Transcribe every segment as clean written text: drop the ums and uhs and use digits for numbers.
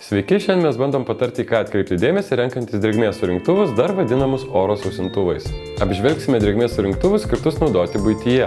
Sveiki, šiandien mes bandom patarti, ką atkreipti dėmesį renkantis drėgmės surinktuvus, dar vadinamus oro sausintuvais. Apžvelgsime drėgmės surinktuvus skirtus naudoti buityje.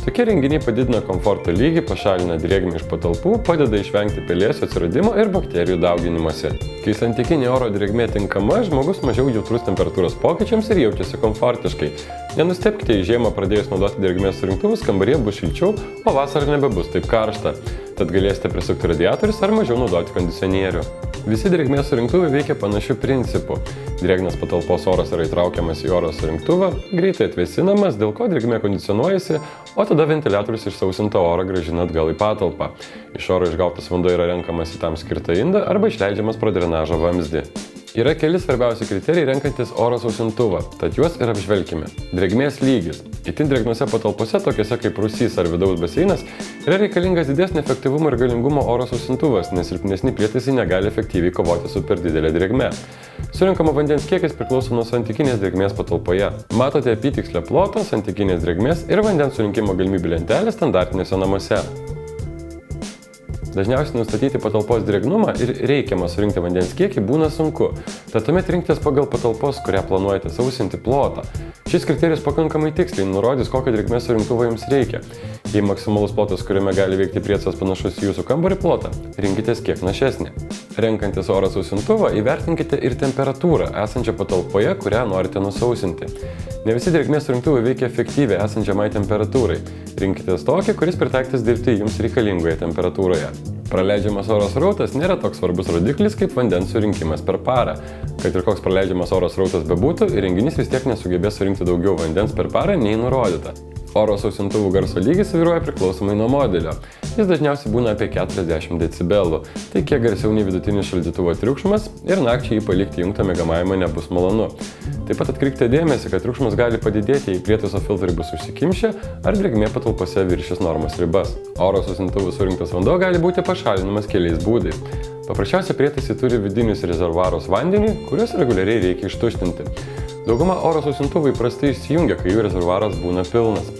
Tokie renginiai padidina komforto lygį, pašalina drėgmę iš patalpų, padeda išvengti pelėsių atsiradimo ir bakterijų dauginimosi. Kai santykinė oro drėgmė tinkama, žmogus mažiau jautrus temperatūros pokyčiams ir jaučiasi komfortiškai. Nenustebkite, į žiemą pradėjus naudoti drėgmės surinktuvus, kambaryje bus šilčiau, o vasarą nebebus taip karšta. Tad galėsite prisukti radiatorius ar mažiau naudoti kondicionierių. Visi drėgmės surinktuvai veikia panašiu principu. Drėgnas patalpos oras yra įtraukiamas į oro surinktuvą, greitai atvėsinamas, dėl ko drėgmė kondicionuojasi, o tada ventiliatorius išsausintą orą grąžina atgal į patalpą. Iš oro išgautas vanduo yra renkamas į tam skirtą indą arba išleidžiamas pro drenažo vamzdį. Yra keli svarbiausi kriterijai renkantis oro sausintuvą, tad juos ir apžvelkime. Drėgmės lygis. Itin drėgnose patalpose, tokiose kaip rūsys ar vidaus baseinas, yra reikalingas didesnio efektyvumo ir galingumo oro sausintuvas, nes silpnesni prietaisai negali efektyviai kovoti su per didelė drėgme. Surinkamo vandens kiekis priklauso nuo santykinės drėgmės patalpoje. Matote apytikslę plotą, santykinės drėgmės ir vandens surinkimo galimybių lentelę standartinėse namuose. Dažniausiai nustatyti patalpos drėgnumą ir reikiamą surinkti vandens kiekį būna sunku, tad tuomet rinkitės pagal patalpos, kurią planuojate sausinti plotą. Šis kriterijus pakankamai tiksliai nurodys, kokio drėgmės surinktuvo jums reikia. Jei maksimalus plotas, kuriame gali veikti prietaisas panašus į jūsų kambarį plotą, rinkitės kiek našesnį. Renkantis oro sausintuvą, įvertinkite ir temperatūrą esančią patalpoje, kurią norite nusausinti. Ne visi drėgmės surinktuvai veikia efektyviai esant žemai temperatūrai. Rinkitės tokį, kuris pritaikytas dirbti jums reikalingoje temperatūroje. Praleidžiamas oro srautas nėra toks svarbus rodiklis kaip vandens surinkimas per parą. Kad ir koks praleidžiamas oro srautas bebūtų, įrenginys vis tiek nesugebės surinkti daugiau vandens per parą nei nurodyta. Oro sausintuvų garso lygis svyruoja priklausomai nuo modelio. Jis dažniausiai būna apie 40 decibelų, tai kiek garsiau nei vidutinis šaldytuvo triukšmas ir nakčiai jį palikti įjungtą miegamajame nebus malonu. Taip pat atkreipkite dėmesį, kad triukšmas gali padidėti, jei prietaiso filtrai bus užsikimšę ar drėgmė patalpose viršys normos ribas. Oro sausintuvų surinktas vanduo gali būti pašalinamas keliais būdais. Paprasčiausiai prietaisai turi vidinius rezervuarus vandeniui, kuriuos reguliariai reikia ištuštinti. Dauguma oro sausintuvų įprastai išsijungia, kai jų rezervuaras būna pilnas.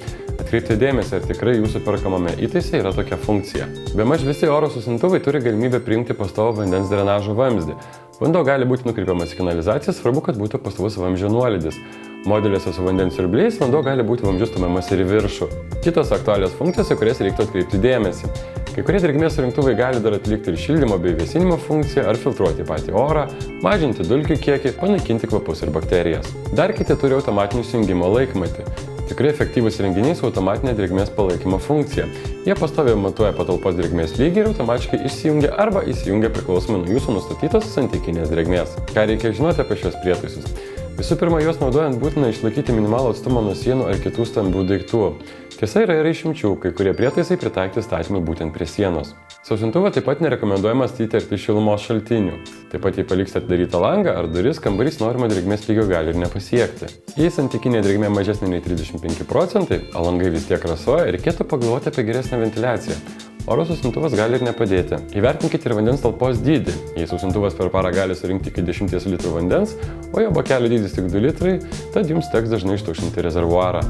Atkreipkite dėmesį, ar tikrai jūsų perkamame įtaise yra tokia funkcija. Bemaž visi oro sausintuvai turi galimybę priimti pastovų vandens drenažo vamzdį. Vanduo gali būti nukreipiamas į kanalizaciją, svarbu, kad būtų pastovus vamzdžio nuolydis. Modeliuose su vandens siurbliais vanduo gali būti vamzdžiu stumiamas ir į viršų. Kitos aktualios funkcijos, į kurias reiktų atkreipti dėmesį. Kai kurie drėgmės surinktuvai gali dar atlikti ir šildymo bei vėsinimo funkciją ar filtruoti patį orą, mažinti dulkių kiekį, panaikinti kvapus ir bakterijas. Dar kiti turi automatinį įsijungimo laikmatį. Tikrai efektyvus įrenginiai su automatinė drėgmės palaikymo funkcija. Jie pastoviai matuoja patalpos drėgmės lygį ir automatiškai išsijungia arba įsijungia priklausomai nuo jūsų nustatytos santykinės drėgmės. Ką reikia žinoti apie šios prietaisus? Visų pirma, juos naudojant būtina išlaikyti minimalų atstumą nuo sienų ar kitų stambių daiktų. Tiesa, yra išimčių, kai kurie prietaisai pritaikyti statymui būtent prie sienos. Sausintuvą taip pat nerekomenduojama statyti arti šilumos šaltinių. Taip pat, jei paliksite atidarytą langą ar duris, kambarys norimo drėgmės lygio gali ir nepasiekti. Jei santykinė drėgmė mažesnė nei 35%, o langai vis tiek rasoja, reikėtų pagalvoti apie geresnę ventiliaciją. Oro sausintuvas gali ir nepadėti. Įvertinkite ir vandens talpos dydį. Jei sausintuvas per parą gali surinkti iki 10 litrų vandens, o jo bakelio dydis tik 2 litrai, tad jums teks dažnai ištuštinti rezervuarą.